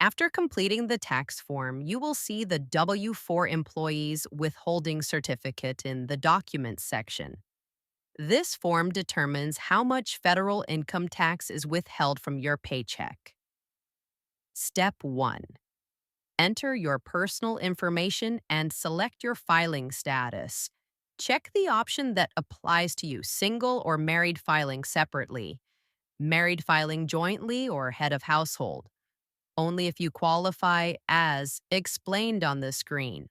After completing the tax form, you will see the W-4 employee's withholding certificate in the Documents section. This form determines how much federal income tax is withheld from your paycheck. Step 1. Enter your personal information and select your filing status. Check the option that applies to you, single or married filing separately, married filing jointly, or head of household. Only if you qualify as explained on the screen.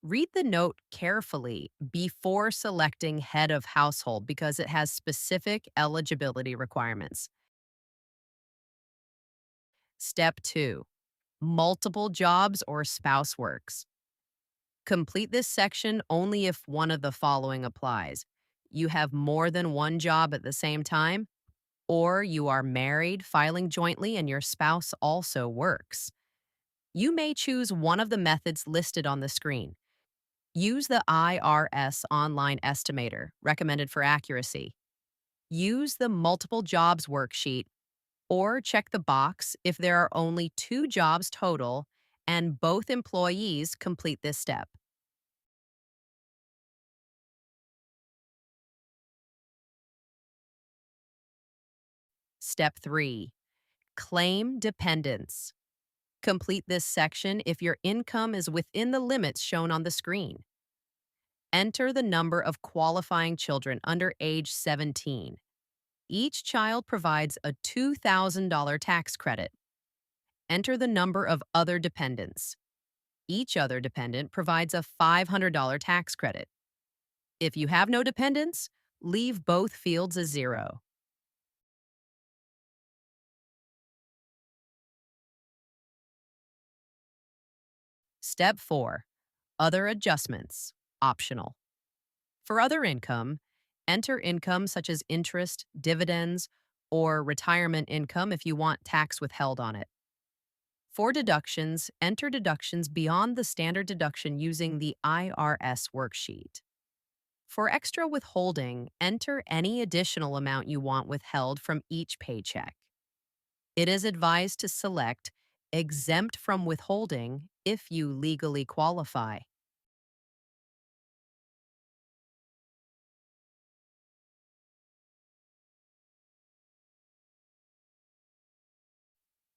Read the note carefully before selecting head of household because it has specific eligibility requirements. Step 2. Multiple jobs or spouse works. Complete this section only if one of the following applies. You have more than one job at the same time, or you are married, filing jointly, and your spouse also works. You may choose one of the methods listed on the screen. Use the IRS online estimator, recommended for accuracy. Use the multiple jobs worksheet, or check the box if there are only two jobs total and both employees complete this step. Step 3. Claim dependents. Complete this section if your income is within the limits shown on the screen. Enter the number of qualifying children under age 17. Each child provides a $2,000 tax credit. Enter the number of other dependents. Each other dependent provides a $500 tax credit. If you have no dependents, leave both fields as 0. Step 4. Other adjustments. Optional. For other income, enter income such as interest, dividends, or retirement income if you want tax withheld on it. For deductions, enter deductions beyond the standard deduction using the IRS worksheet. For extra withholding, enter any additional amount you want withheld from each paycheck. It is advised to select exempt from withholding if you legally qualify.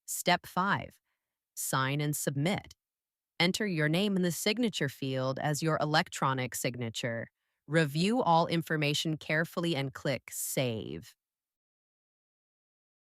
Step 5. Sign and submit. Enter your name in the signature field as your electronic signature. Review all information carefully and click Save.